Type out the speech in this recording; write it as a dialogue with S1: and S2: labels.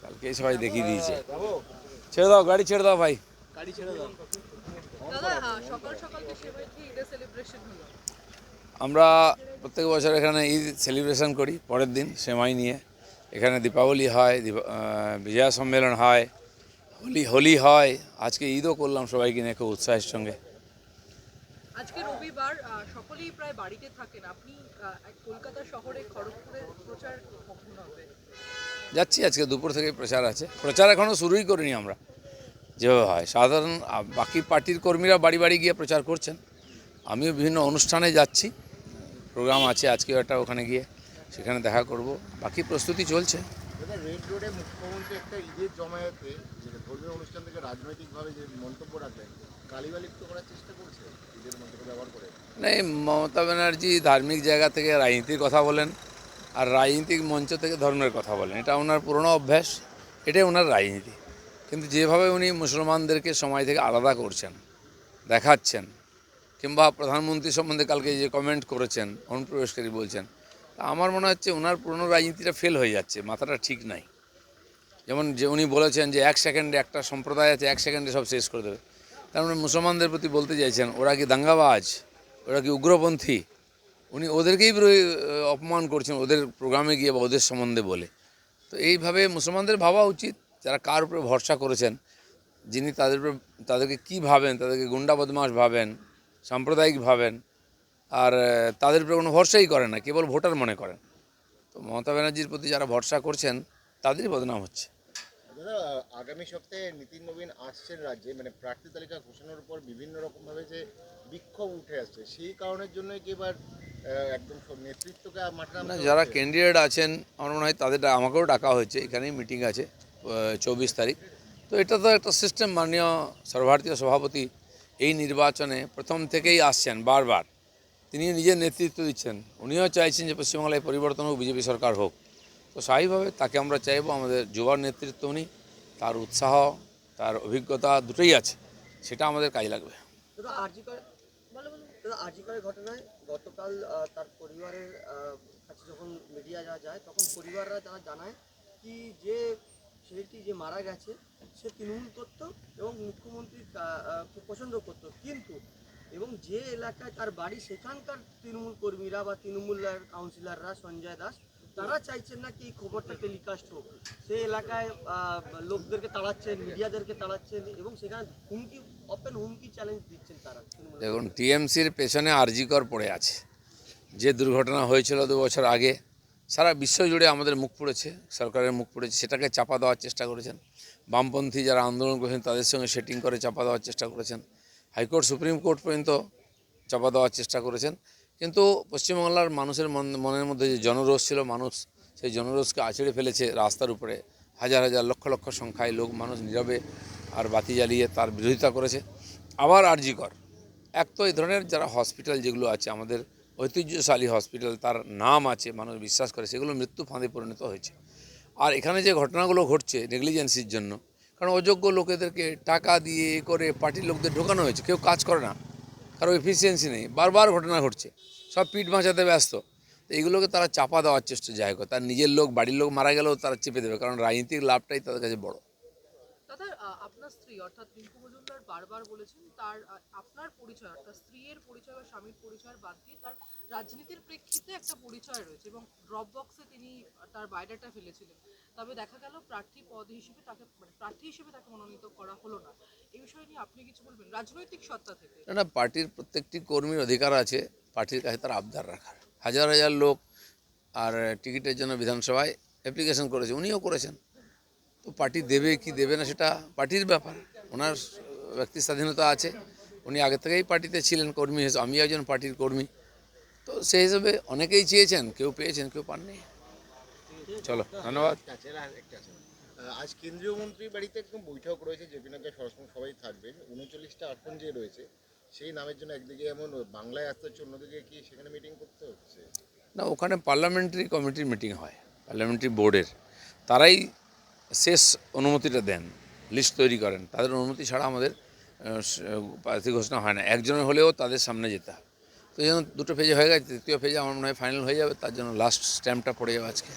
S1: কালকেই সবাই দেখিয়ে দিয়েছে। ছেড়ে দাও গাড়ি, ছেড়ে দাও ভাই,
S2: গাড়ি ছেড়ে দাও।
S3: দাদা সকাল সকাল তো সেভাবে কি ঈদের সেলিব্রেশন হলো?
S1: আমরা প্রত্যেক বছর এখানে ঈদ সেলিব্রেশন করি পরের দিন সেমাই নিয়ে। এখানে দীপাবলি হয়, বিজয়া সম্মেলন হয়, হোলি হয়, আজকে ঈদও করলাম সবাইকে নিয়ে খুব উৎসাহের সঙ্গে।
S3: আজকে রবিবার, সকলেই প্রায় বাড়িতে থাকেন। আপনি কলকাতা শহরে খড়গপুরে প্রচার কখন হবে?
S1: যাচ্ছি, আজকে দুপুর থেকে প্রচার আছে। প্রচার এখনও শুরুই করিনি আমরা, যেভাবে হয় সাধারণ বাকি পার্টির কর্মীরা বাড়ি বাড়ি গিয়ে প্রচার করছেন। আমিও বিভিন্ন অনুষ্ঠানে যাচ্ছি, প্রোগ্রাম আছে আজকেও একটা, ওখানে গিয়ে সেখানে দেখা করব। বাকি প্রস্তুতি চলছে।
S2: রেড রোডে মুখ্যমন্ত্রী একটা ঈদের জমায়েতে যে ধর্মীয় অনুষ্ঠান থেকে রাজনৈতিকভাবে যে মন্তব্য রাখলেন, গালিবালিপ্ত করার চেষ্টা করছে ঈদের মন্তব্য ব্যবহার করে।
S1: মানে মমতা ব্যানার্জি ধার্মিক জায়গা থেকে রাজনীতির কথা বলেন, আর রাজনীতিক মঞ্চ থেকে ধর্মের কথা বলেন। এটা ওনার পুরনো অভ্যাস, এটাই ওনার রাজনীতি। কিন্তু যেভাবে উনি মুসলমানদেরকে সময় থেকে আলাদা করছেন, দেখাচ্ছেন, কিংবা প্রধানমন্ত্রী সম্বন্ধে কালকে যে কমেন্ট করেছেন, অনুপ্রবেশকারী বলছেন, তা আমার মনে হচ্ছে ওনার পুরনো রাজনীতিটা ফেল হয়ে যাচ্ছে, মাথাটা ঠিক নাই। যেমন যে উনি বলেছেন যে 1 সেকেন্ডে একটা সম্প্রদায় আছে, 1 সেকেন্ডে সব শেষ করে দেবে। তার মানে মুসলমানদের প্রতি বলতে চাইছেন ওরা কি দাঙ্গাবাজ, ওরা কি উগ্রপন্থী? উনি ওদেরকেই অপমান করছেন ওদের প্রোগ্রামে গিয়ে বা ওদের সম্বন্ধে বলে। তো এইভাবে মুসলমানদের ভাবা উচিত, যারা কার উপরে ভরসা করেছেন, যিনি তাদেরকে কী ভাবেন, তাদেরকে গুন্ডা বদমাশ ভাবেন, সাম্প্রদায়িক ভাবেন, আর তাদের উপরে কোনো ভরসাই করেন না, কেবল ভোটার মনে করেন। তো মমতা ব্যানার্জির প্রতি যারা ভরসা করছেন তাদেরই বদনাম হচ্ছে।
S2: দাদা, আগামী সপ্তাহে নীতিন নবীন আসছেন রাজ্যে, মানে প্রার্থী তালিকা ঘোষণার উপর বিভিন্ন রকমভাবে যে বিক্ষোভ উঠে আসছে, সেই কারণের জন্যই কি এবার একদম সব নেতৃত্বকে মাঠে
S1: না,
S2: নামতে
S1: যারা
S2: হচ্ছে?
S1: ক্যান্ডিডেট আছেন আমার মনে হয় তাদের আমাকেও ডাকা হয়েছে, এখানেই মিটিং আছে 24 তারিখ। তো এটা তো একটা সিস্টেম। মাননীয় সর্বভারতীয় সভাপতি এই নির্বাচনে প্রথম থেকেই আসছেন বারবার, তিনি নিজের নেতৃত্ব দিচ্ছেন। উনিও চাইছেন যে পশ্চিমবাংলায় পরিবর্তন হোক, বিজেপি সরকার হোক। তো স্বাভাবিকভাবে তাকে আমরা চাইবো। আমাদের যুবার নেতৃত্ব উনি, তার উৎসাহ, তার অভিজ্ঞতা দুটোই আছে, সেটা আমাদের কাজে লাগবে।
S4: দাদা আরজিকরের ঘটনায় গতকাল তার পরিবারের কাছে যখন মিডিয়া যাওয়া যায়, তখন পরিবাররা তারা জানায় কি যে ছেলেটি যে মারা গেছে সে তৃণমূল করত এবং মুখ্যমন্ত্রী খুব পছন্দ করত, কিন্তু এবং যে এলাকায় তার বাড়ি সেখানকার তৃণমূল কর্মীরা বা তৃণমূলের কাউন্সিলররা সঞ্জয় দাস তারা চাইছেন না কি এই খবরটা টেলিকাস্ট হোক। সেই এলাকায় লোকদেরকে তাড়াচ্ছেন, মিডিয়াদেরকে তাড়াচ্ছেন এবং সেখানে হুমকি, ওপেন হুমকি চ্যালেঞ্জ দিচ্ছেন তারা।
S1: দেখুন, টিএমসির পেছনে আরজিকর পড়ে আছে। যে দুর্ঘটনা হয়েছিল 2 বছর আগে, সারা বিশ্ব জুড়ে আমাদের মুখ পড়েছে, সরকারের মুখ পড়েছে, সেটাকে চাপা দেওয়ার চেষ্টা করেছেন। বামপন্থী যারা আন্দোলন করেছেন তাদের সঙ্গে সেটিং করে চাপা দেওয়ার চেষ্টা করেছেন। হাইকোর্ট, সুপ্রিম কোর্ট পর্যন্ত চাপা দেওয়ার চেষ্টা করেছেন। কিন্তু পশ্চিমবাংলার মানুষের মনের মধ্যে যে জনরোষ ছিল, মানুষ সেই জনরোষকে আছড়ে ফেলেছে রাস্তার উপরে। হাজার হাজার লক্ষ লক্ষ সংখ্যায় মানুষ নীরবে আর বাতি জ্বালিয়ে তার বিরোধিতা করেছে। আবার আরজিকর, এক তো এই ধরনের যারা হসপিটাল যেগুলো আছে আমাদের ঐতিহ্যশালী হসপিটাল, তার নাম আছে, মানুষ বিশ্বাস করে, সেগুলো মৃত্যু ফাঁদে পরিণত হয়েছে। আর এখানে যে ঘটনাগুলো ঘটছে নেগলিজেন্সির জন্য, কারণ অযোগ্য লোকেদেরকে টাকা দিয়ে করে পার্টির লোকদের ঢোকানো হয়েছে, কেউ কাজ করে না, কারো এফিসিয়েন্সি নেই, বারবার ঘটনা ঘটছে, সব পিঠ বাঁচাতে ব্যস্ত। তো এইগুলোকে তারা চাপা দেওয়ার চেষ্টা যায়, তার নিজের লোক, বাড়ির লোক মারা গেলেও তারা চেপে দেবে, কারণ রাজনীতিক লাভটাই তাদের কাছে বড়।
S3: দাদা আপনার স্ত্রী অর্থাৎ রিঙ্কু মজুমদার বারবার বলেছেন তার আপনার পরিচয় অর্থাৎ স্ত্রীর পরিচয় বা স্বামীর পরিচয় বাদ দিয়ে তার রাজনীতির প্রেক্ষিতে একটা পরিচয় রয়েছে এবং ড্রপ বক্সে তিনি তার বায়োডাটা ফেলেছিলেন। তবে দেখা গেল প্রার্থী পদ হিসেবে তাকে প্রার্থী হিসেবে তাকে মনোনীত করা হলো না। এই বিষয়ে নিয়ে আপনি কিছু বলবেন রাজনৈতিক সত্তা থেকে?
S1: না, পার্টির প্রত্যেকটি কর্মীর অধিকার আছে পার্টির কাছে তার আবদার রাখার। হাজার হাজার লোক আর টিকিটের জন্য বিধানসভায় অ্যাপ্লিকেশন করেছে, উনিও করেছেন। তো পার্টি দেবে কি দেবে না সেটা পার্টির ব্যাপার, ওনার ব্যক্তি স্বাধীনতা আছে। উনি আগে থেকেই পার্টিতে ছিলেন কর্মী হিসেবে, আমি একজন পার্টির কর্মী। তো সেই হিসেবে অনেকেই চেয়েছেন, কেউ পেয়েছেন, কেউ পাননি। চলো, ধন্যবাদ।
S2: আজ কেন্দ্রীয় মন্ত্রী বাড়িতে একদম বৈঠক রয়েছে, জেপি নাড্ডা সরাসরি সবাই থাকবেন। 39টা আসন যে রয়েছে সেই নামের জন্য একদিকে এমন বাংলায় আসতে হচ্ছে, অন্যদিকে কি সেখানে মিটিং করতে হচ্ছে?
S1: না, ওখানে পার্লামেন্টারি কমিটির মিটিং হয়, পার্লামেন্টারি বোর্ডের, তারাই শেষ অনুমতিটা দেন, লিস্ট তৈরি করেন। তাদের অনুমতি ছাড়া আমাদের প্রার্থী ঘোষণা হয় না। একজনের হলেও তাদের সামনে যেতে হয়। তো যেন 2টো ফেজে হয়ে গেছে, 3য় ফেজে আমার মনে হয় ফাইনাল হয়ে যাবে, তার জন্য লাস্ট স্ট্যাম্পটা পড়ে যাবে আজকে।